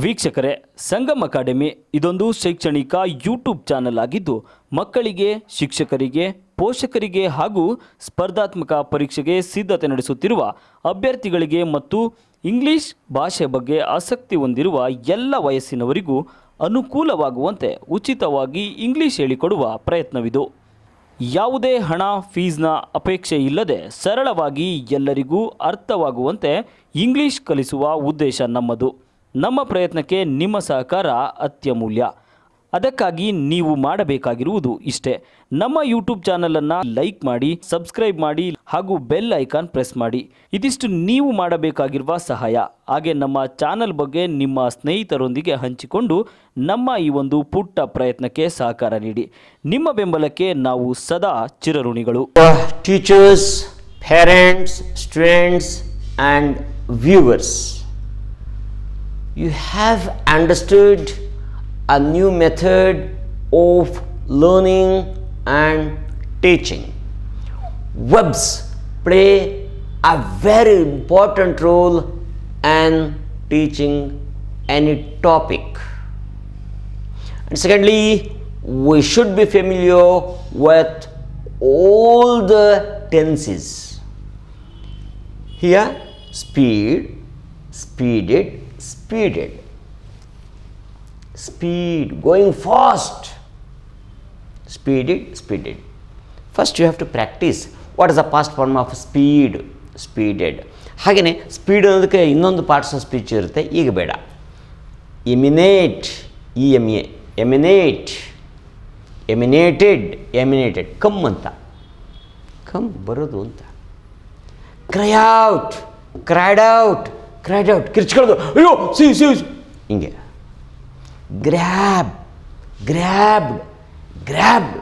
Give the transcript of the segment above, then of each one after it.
ವೀಕ್ಷಕರೇ, ಸಂಗಮ್ ಅಕಾಡೆಮಿ ಇದೊಂದು ಶೈಕ್ಷಣಿಕ ಯೂಟ್ಯೂಬ್ ಚಾನಲ್ ಆಗಿದ್ದು ಮಕ್ಕಳಿಗೆ, ಶಿಕ್ಷಕರಿಗೆ, ಪೋಷಕರಿಗೆ ಹಾಗೂ ಸ್ಪರ್ಧಾತ್ಮಕ ಪರೀಕ್ಷೆಗೆ ಸಿದ್ಧತೆ ನಡೆಸುತ್ತಿರುವ ಅಭ್ಯರ್ಥಿಗಳಿಗೆ ಮತ್ತು ಇಂಗ್ಲಿಷ್ ಭಾಷೆ ಬಗ್ಗೆ ಆಸಕ್ತಿ ಹೊಂದಿರುವ ಎಲ್ಲ ವಯಸ್ಸಿನವರಿಗೂ ಅನುಕೂಲವಾಗುವಂತೆ ಉಚಿತವಾಗಿ ಇಂಗ್ಲಿಷ್ ಹೇಳಿಕೊಡುವ ಪ್ರಯತ್ನವಿದು. ಯಾವುದೇ ಹಣ ಫೀಸ್ನ ಅಪೇಕ್ಷೆ ಇಲ್ಲದೆ ಸರಳವಾಗಿ ಎಲ್ಲರಿಗೂ ಅರ್ಥವಾಗುವಂತೆ ಇಂಗ್ಲಿಷ್ ಕಲಿಸುವ ಉದ್ದೇಶ ನಮ್ಮದು. ನಮ್ಮ ಪ್ರಯತ್ನಕ್ಕೆ ನಿಮ್ಮ ಸಹಕಾರ ಅತ್ಯಮೂಲ್ಯ. ಅದಕ್ಕಾಗಿ ನೀವು ಮಾಡಬೇಕಾಗಿರುವುದು ಇಷ್ಟೇ: ನಮ್ಮ ಯೂಟ್ಯೂಬ್ ಚಾನಲನ್ನು ಲೈಕ್ ಮಾಡಿ, ಸಬ್ಸ್ಕ್ರೈಬ್ ಮಾಡಿ ಹಾಗೂ ಬೆಲ್ ಐಕಾನ್ ಪ್ರೆಸ್ ಮಾಡಿ. ಇದಿಷ್ಟು ನೀವು ಮಾಡಬೇಕಾಗಿರುವ ಸಹಾಯ. ಹಾಗೆ ನಮ್ಮ ಚಾನಲ್ ಬಗ್ಗೆ ನಿಮ್ಮ ಸ್ನೇಹಿತರೊಂದಿಗೆ ಹಂಚಿಕೊಂಡು ನಮ್ಮ ಈ ಒಂದು ಪುಟ್ಟ ಪ್ರಯತ್ನಕ್ಕೆ ಸಹಕಾರ ನೀಡಿ. ನಿಮ್ಮ ಬೆಂಬಲಕ್ಕೆ ನಾವು ಸದಾ ಚಿರಋಣಿಗಳು. Teachers, parents, students and viewers, you have understood a new method of learning and teaching. Verbs play a very important role in teaching any topic. And secondly, we should be familiar with all the tenses. Here, speed, speeded, speeded, speed, going fast, speeded, speeded. First you have to practice what is the past form of speed, speeded. ಹಾಗೆಯೇ speed ಅನ್ನೋದಕ್ಕೆ ಇನ್ನೊಂದು parts of speech ಇರುತ್ತೆ, ಈಗ ಬೇಡ. Emanate, EMA, emanate, emanated, emanated, come ಅಂತ, come ಬರೋದು ಅಂತ. Cry out, cried out, cried out, ಕಿರ್ಚ್ಕೊಳ್ಳೋದು, ಅಯ್ಯೋ ಸಿ ಸಿ ಹಿಂಗೆ. ಗ್ರ್ಯಾಬ್, ಗ್ರ್ಯಾಬ್ಡ್, ಗ್ರ್ಯಾಬ್ಡ್,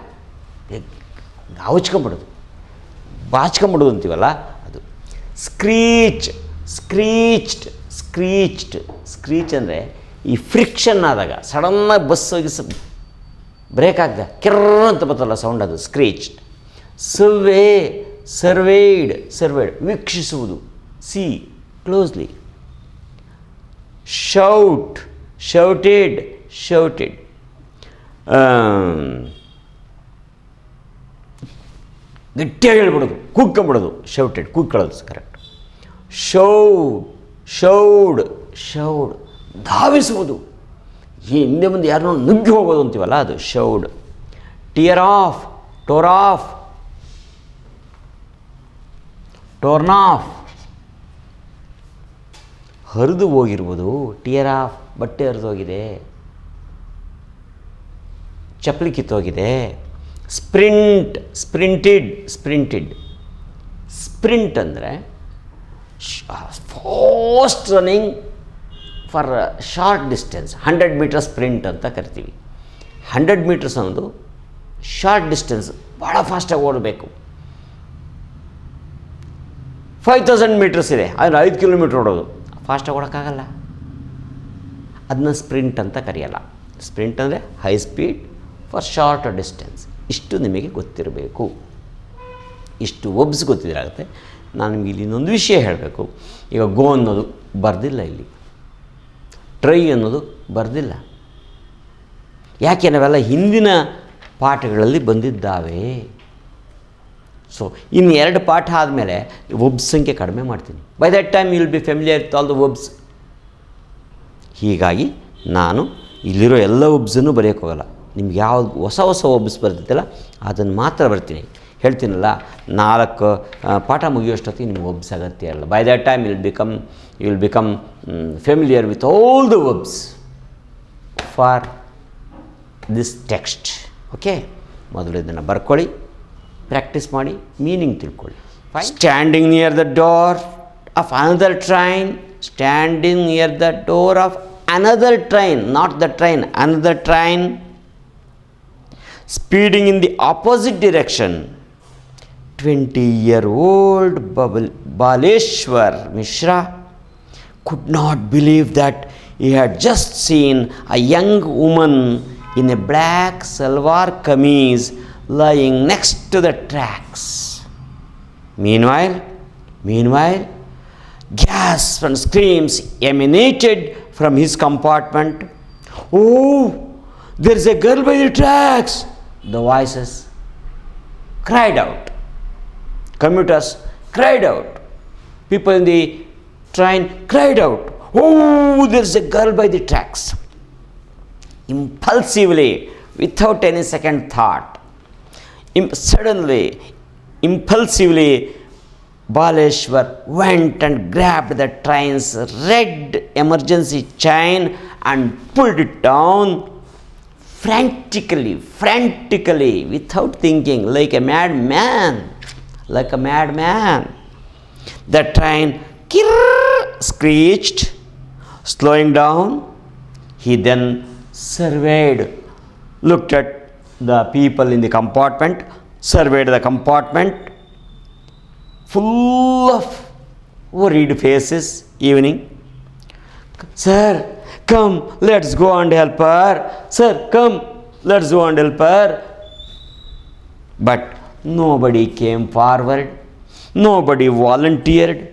ಗಾವಚ್ಕೊಂಬಿಡೋದು, ಬಾಚ್ಕೊಂಬಿಡೋದು ಅಂತೀವಲ್ಲ ಅದು. ಸ್ಕ್ರೀಚ್, ಸ್ಕ್ರೀಚ್ಡ್, ಸ್ಕ್ರೀಚ್ಡ್, ಸ್ಕ್ರೀಚ್ ಅಂದರೆ ಈ ಫ್ರಿಕ್ಷನ್ ಆದಾಗ ಸಡನ್ನಾಗಿ ಬಸ್ ಹೋಗಿ ಬ್ರೇಕ್ ಆಗ್ದೆ ಕೆರ್ರ ಅಂತ ಬರ್ತಲ್ಲ ಸೌಂಡ್, ಅದು ಸ್ಕ್ರೀಚ್ಡ್. ಸರ್ವೇ, ಸರ್ವೇಯ್ಡ್, ಸರ್ವೇಯ್ಡ್, ವೀಕ್ಷಿಸುವುದು, see closely. Shout, shouted, shouted, ಗಟ್ಟಿಯಾಗಿ ಹೇಳ್ಬಿಡೋದು, ಕೂಗ್ಕೊಂಬಿಡೋದು, ಶೌಟೆಡ್, ಕೂಗ್ಕೊಳ್ಳೋದು ಕರೆಕ್ಟ್. ಶೌಡ್, ಶೌಡ್, ಶೌಡ್, ಧಾವಿಸುವುದು, ಹಿಂದೆ ಮುಂದೆ ಯಾರನ್ನೋ ನುಗ್ಗಿ ಹೋಗೋದು ಅಂತೀವಲ್ಲ ಅದು shoved. Tear off, tore off, torn off, ಹರಿದು ಹೋಗಿರ್ಬೋದು, ಟಿಯರ್ ಆಫ್, ಬಟ್ಟೆ ಹರಿದು ಹೋಗಿದೆ, ಚಪ್ಪಲಿ ಕಿತ್ತೋಗಿದೆ. Sprint, sprinted, sprinted. ಸ್ಪ್ರಿಂಟ್ ಅಂದರೆ fast running for short distance, 100 metre sprint ಅಂತ ಕರಿತೀವಿ. 100 ಮೀಟರ್ಸ್ ಅನ್ನೋದು ಶಾರ್ಟ್ ಡಿಸ್ಟೆನ್ಸ್, ಭಾಳ ಫಾಸ್ಟಾಗಿ ಓಡಬೇಕು. 5000 ಮೀಟರ್ಸ್ ಇದೆ, ಆದರೆ 5 ಕಿಲೋಮೀಟ್ರ್ ಓಡೋದು, ಫಾಸ್ಟಾಗಿ ಓಡೋಕ್ಕಾಗಲ್ಲ, ಅದನ್ನ ಸ್ಪ್ರಿಂಟ್ ಅಂತ ಕರೆಯಲ್ಲ. ಸ್ಪ್ರಿಂಟ್ ಅಂದರೆ high speed for short distance. ಇಷ್ಟು ನಿಮಗೆ ಗೊತ್ತಿರಬೇಕು, ಇಷ್ಟು ಒಬ್ಸ್ ಗೊತ್ತಿದ್ರಾಗುತ್ತೆ. ನಾನು ನಿಮಗೆ ಇಲ್ಲಿ ಇನ್ನೊಂದು ವಿಷಯ ಹೇಳಬೇಕು. ಈಗ ಗೋ ಅನ್ನೋದು ಬರೆದಿಲ್ಲ ಇಲ್ಲಿ, ಟ್ರೈ ಅನ್ನೋದು ಬರೆದಿಲ್ಲ. ಯಾಕೆ ನಾವೆಲ್ಲ ಹಿಂದಿನ ಪಾಠಗಳಲ್ಲಿ ಬಂದಿದ್ದಾವೆ. ಸೊ ಇನ್ನು 2 ಪಾಠ ಆದಮೇಲೆ ಒಬ್ಸ್ ಸಂಖ್ಯೆ ಕಡಿಮೆ ಮಾಡ್ತೀನಿ. By that time you will be familiar with all the ಒಬ್ಸ್. ಹೀಗಾಗಿ ನಾನು ಇಲ್ಲಿರೋ ಎಲ್ಲ ಒಬ್ಸನ್ನು ಬರೆಯೋಕ್ಕೋಗಲ್ಲ. ನಿಮ್ಗೆ ಯಾವ್ದು ಹೊಸ ಹೊಸ ಒಬ್ಸ್ ಬರ್ತಿತ್ತಲ್ಲ ಅದನ್ನು ಮಾತ್ರ ಬರ್ತೀನಿ. ಹೇಳ್ತೀನಲ್ಲ, 4 ಪಾಠ ಮುಗಿಯೋಷ್ಟೊತ್ತಿಗೆ ನಿಮ್ಗೆ ಒಬ್ಸ್ ಅಗತ್ಯ ಇಲ್ಲ. By that time you will become familiar with all the ಒಬ್ಸ್ ಫಾರ್ ದಿಸ್ ಟೆಕ್ಸ್ಟ್. ಓಕೆ, ಮೊದಲು ಇದನ್ನು ಬರ್ಕೊಳ್ಳಿ, ಪ್ರಾಕ್ಟೀಸ್ ಮಾಡಿ, ಮೀನಿಂಗ್ ತಿಳ್ಕೊಳ್ಳಿ. Standing near the door of another train, standing near the door of another train, not the train, another train. Speeding in the opposite direction. 20-year-old Baleshwar Mishra could not believe that he had just seen a young woman in a black salwar kameez lying next to the tracks. Meanwhile, gasps and screams emanated from his compartment. Oh, there's a girl by the tracks. The voices cried out. Commuters cried out. People in the train cried out. Oh, there's a girl by the tracks. Impulsively, without any second thought, suddenly, impulsively, Baleshwar went and grabbed the train's red emergency chain and pulled it down frantically, without thinking, like a madman. The train screeched, slowing down. He then surveyed, looked at the people in the compartment, surveyed the compartment, full of worried faces. Evening. Sir, come, let's go and help her. Sir, come, let's go and help her. But nobody came forward. Nobody volunteered,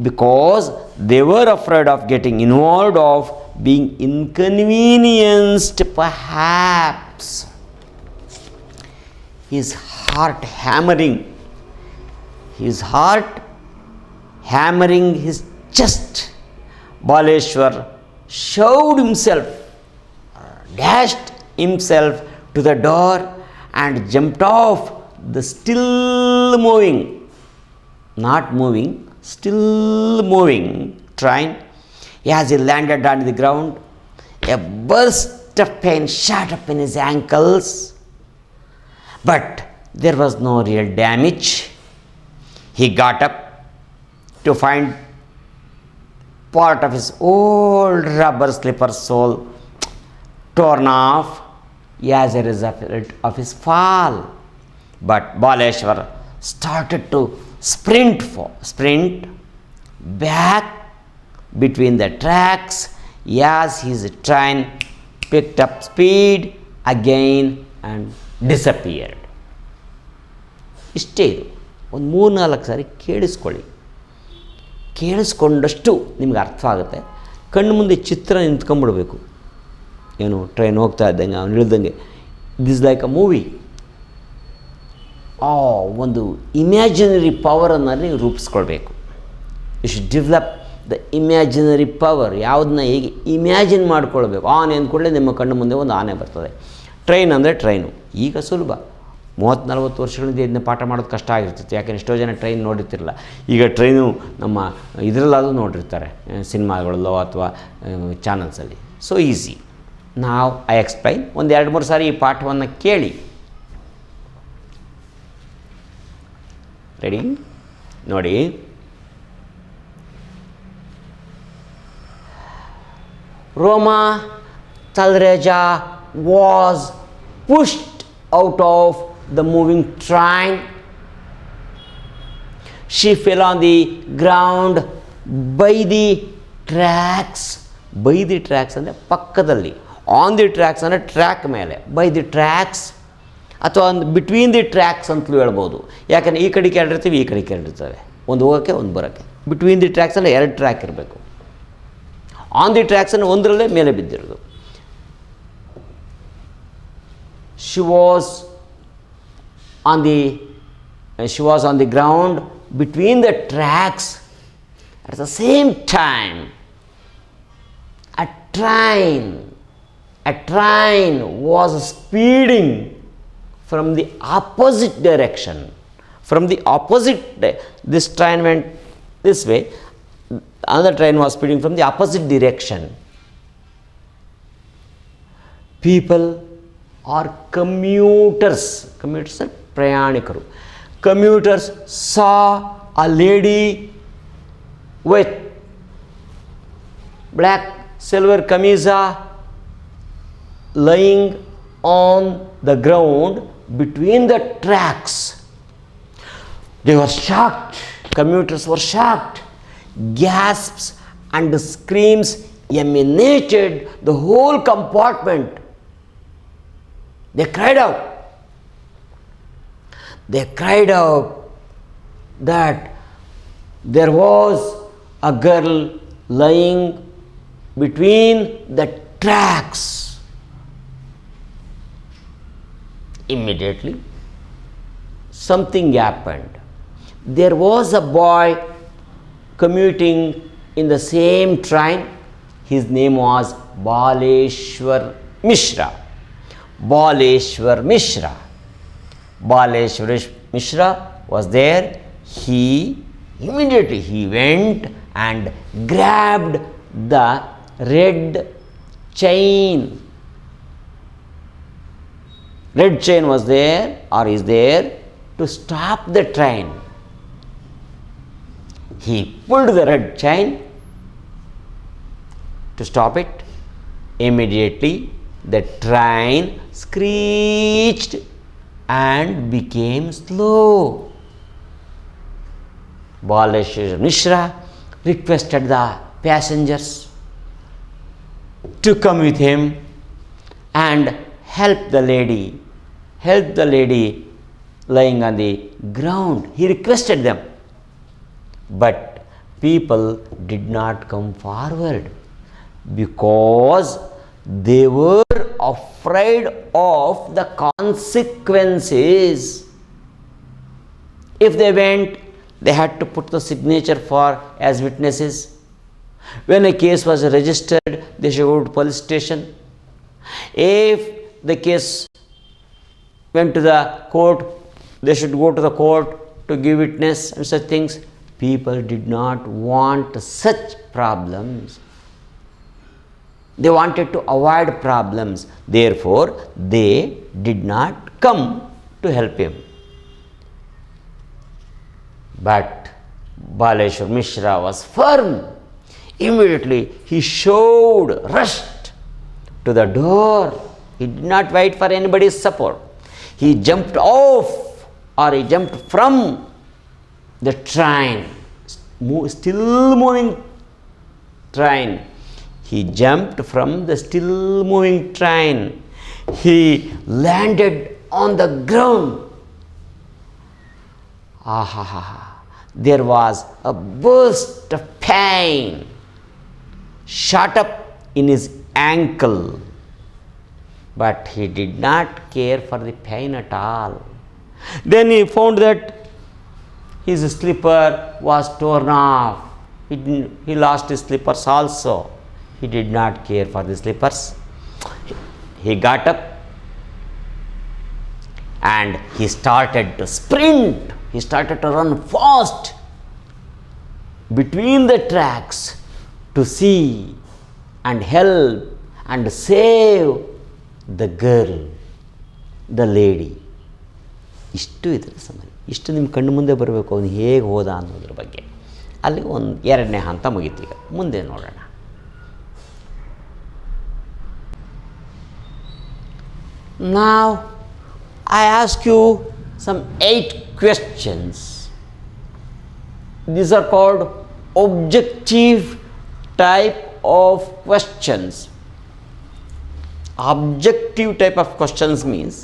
because they were afraid of getting involved, of being inconvenienced perhaps. His heart hammering his chest, Baleshwar showed himself, dashed himself to the door and jumped off the still moving train. As he landed on the ground, a burst of pain shot up in his ankles, but there was no real damage. He got up to find part of his old rubber slipper sole torn off as a result of his fall. But Baleshwar started to sprint back between the tracks as his train picked up speed again and disappeared. ಇಷ್ಟೇ ಇದು. ಒಂದು 3-4 ಸಾರಿ ಕೇಳಿಸ್ಕೊಂಡಷ್ಟು ನಿಮ್ಗೆ ಅರ್ಥ ಆಗುತ್ತೆ. ಕಣ್ಣು ಮುಂದೆ ಚಿತ್ರ ನಿಂತ್ಕೊಂಡ್ಬಿಡ್ಬೇಕು. ಏನು train ಹೋಗ್ತಾ ಇದ್ದಂಗೆ, ಅವನು ಇಳ್ದಂಗೆ, ದಿಸ್ ಲೈಕ್ ಅ ಮೂವಿ. ಒಂದು ಇಮ್ಯಾಜಿನರಿ ಪವರನ್ನು ನೀವು ರೂಪಿಸ್ಕೊಳ್ಬೇಕು. You should develop the imaginary power. ಯಾವುದನ್ನ ಹೇಗೆ ಇಮ್ಯಾಜಿನ್ ಮಾಡ್ಕೊಳ್ಬೇಕು. ಆನೆ ಅಂದ್ಕೊಳ್ಳೆ ನಿಮ್ಮ ಕಣ್ಣು ಮುಂದೆ ಒಂದು ಆನೆ ಬರ್ತದೆ. ಟ್ರೈನ್ ಅಂದರೆ ಟ್ರೈನು. ಈಗ ಸುಲಭ. 30-40 ವರ್ಷಗಳಿಂದ ಇದನ್ನ ಪಾಠ ಮಾಡೋದು ಕಷ್ಟ ಆಗಿರ್ತಿತ್ತು. ಯಾಕೆಂದರೆ ಎಷ್ಟೋ ಜನ ಟ್ರೈನ್ ನೋಡಿರ್ತಿರಲ್ಲ. ಈಗ ಟ್ರೈನು ನಮ್ಮ ಇದರಲ್ಲಾದರೂ ನೋಡಿರ್ತಾರೆ, ಸಿನಿಮಾಗಳಲ್ಲೋ ಅಥವಾ ಚಾನಲ್ಸಲ್ಲಿ. So easy. ನಾವು ಐ ಎಕ್ಸ್ಪ್ಲೈನ್. ಒಂದು 2-3 ಸಾರಿ ಈ ಪಾಠವನ್ನು ಕೇಳಿ. ರೆಡಿ? ನೋಡಿ. Roma Talreja was pushed out of the moving train. She fell on the ground by the tracks. By the tracks ಅಂದರೆ ಪಕ್ಕದಲ್ಲಿ. On the tracks ಅಂದರೆ ಟ್ರ್ಯಾಕ್ ಮೇಲೆ. By the tracks ಅಥವಾ ಬಿಟ್ವೀನ್ ದಿ ಟ್ರ್ಯಾಕ್ಸ್ ಅಂತಲೂ ಹೇಳ್ಬೋದು. ಯಾಕಂದರೆ ಈ ಕಡೆಗೆ 2 ಇರ್ತೀವಿ, ಈ ಕಡೆಗೆ 2 ಇರ್ತವೆ. ಒಂದು ಹೋಗೋಕ್ಕೆ, ಒಂದು ಬರೋಕ್ಕೆ. ಬಿಟ್ವೀನ್ ದಿ ಟ್ರ್ಯಾಕ್ಸ್ ಅಂದರೆ 2 ಟ್ರ್ಯಾಕ್ ಇರಬೇಕು. ಆನ್ ದಿ ಟ್ರ್ಯಾಕ್ಸ್ ಅಂದರೆ ಒಂದರಲ್ಲೇ ಮೇಲೆ ಬಿದ್ದಿರೋದು. She was on the ground between the tracks. At the same time, a train was speeding from the opposite direction. This train went this way. Another train was speeding from the opposite direction. People or commuters are prayanikaru. Commuters saw a lady with black silver kamisa lying on the ground between the tracks. They were shocked. Commuters were shocked. Gasps and screams emanated the whole compartment. They cried out that there was a girl lying between the tracks. Immediately, something happened. There was a boy commuting in the same train. His name was Baleshwar Mishra. Baleshwar Mishra. Baleshwar Mishra was there. Immediately he went and grabbed the red chain. Red chain was there or is there to stop the train. He pulled the red chain to stop it. Immediately the train screeched and became slow. Baleshwar Mishra requested the passengers to come with him and help the lady lying on the ground. He requested them, but people did not come forward because they were afraid of the consequences. If they went, they had to put the signature for as witnesses. When a case was registered, they should go to police station. If the case went to the court, they should go to the court to give witness and such things. People did not want such problems. They wanted to avoid problems. Therefore, they did not come to help him. But Baleshwar Mishra was firm. Immediately he rushed to the door. He did not wait for anybody's support. He jumped off, or he jumped from the train, still moving train. He jumped from the still moving train. He landed on the ground. There was a burst of pain shot up in his ankle, but he did not care for the pain at all. Then he found that his slipper was torn off. He lost his slippers also. He did not care for the slippers. He got up and he started to sprint. He started to run fast between the tracks to see and help and save the girl, the lady. ಇಷ್ಟು ಇದರ ಸಮಯ. ಇಷ್ಟು ನಿಮ್ಮ ಕಣ್ಣು ಮುಂದೆ ಬರಬೇಕು ಅವನು ಹೇಗೆ ಹೋದ ಅನ್ನೋದ್ರ ಬಗ್ಗೆ. ಅಲ್ಲಿ ಒಂದು ಎರಡನೇ ಹಂತ ಮುಗೀತು. ಈಗ ಮುಂದೆ ನೋಡೋಣ. Now I ask you some 8 questions. These are called objective type of questions. Objective type of questions means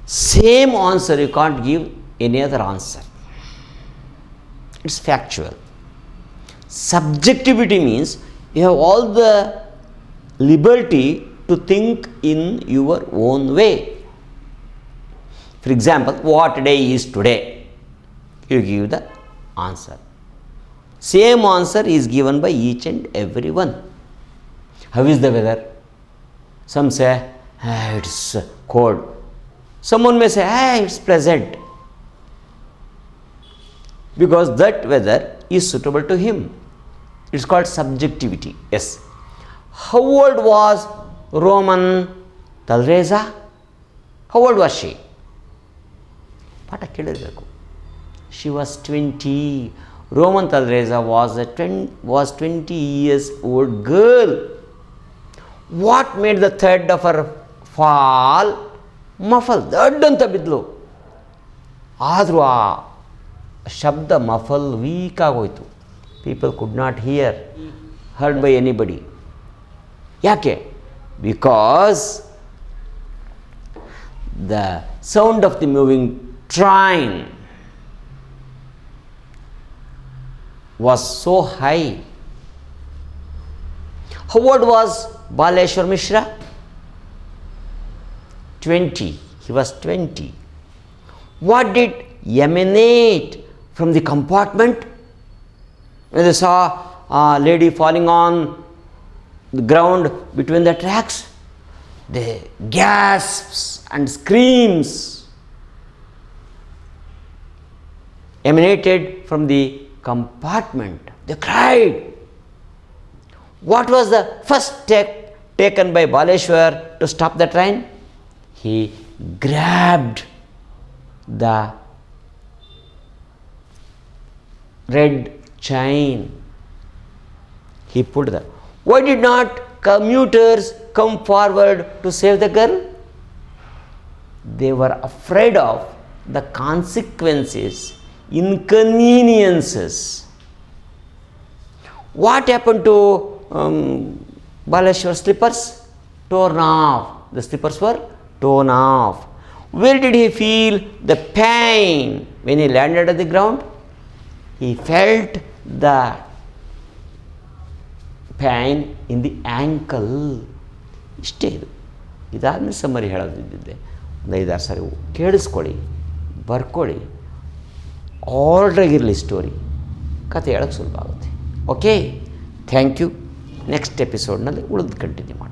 same answer, you can't give any other answer. It's factual. Subjectivity means you have all the liberty to think in your own way. For example, what day is today? You give the answer. Same answer is given by each and every one. How is the weather? Some say, it's cold. Someone may say, it's pleasant. Because that weather is suitable to him. It's called subjectivity. Yes. How old was Roman Talreza? How old was she? ಪಾಠ ಕೇಳಿರಬೇಕು. She was 20. Roman Talreza was 20 years old girl. What made the thread of her fall muffle? ದೊಡ್ಡಂತ ಬಿದ್ಲು. ಆದರೂ ಆ ಶಬ್ದ ಮಫಲ್ weak ಆಗೋಯ್ತು. People could not heard by anybody. ಯಾಕೆ? Because the sound of the moving train was so high. How old was Baleshwar Mishra? 20. He was 20. What did emanate from the compartment? When they saw a lady falling on the ground between the tracks, they gasps and screams emanated from the compartment. They cried. What was the first step taken by Baleshwar to stop the train? He grabbed the red chain. He pulled that. Why did not commuters come forward to save the girl? They were afraid of the consequences, inconveniences. What happened to Baleshwar's slippers? Torn off. The slippers were torn off. Where did he feel the pain when he landed at the ground? He felt the pain in the ankle. ಇಷ್ಟೇ ಇದು. ಇದಾದ್ಮೇಲೆ summary ಹೇಳೋದಿದ್ದೆ ಒಂದು 5-6 ಸಾರಿ ಕೇಳಿಸ್ಕೊಳ್ಳಿ, ಬರ್ಕೊಳ್ಳಿ, ಆರ್ಡ್ರಾಗಿರಲಿ story, ಕತೆ ಹೇಳೋಕ್ಕೆ ಸುಲಭ ಆಗುತ್ತೆ. Okay, thank you. ನೆಕ್ಸ್ಟ್ ಎಪಿಸೋಡ್ನಲ್ಲಿ ಉಳಿದು ಕಂಟಿನ್ಯೂ ಮಾಡಿ.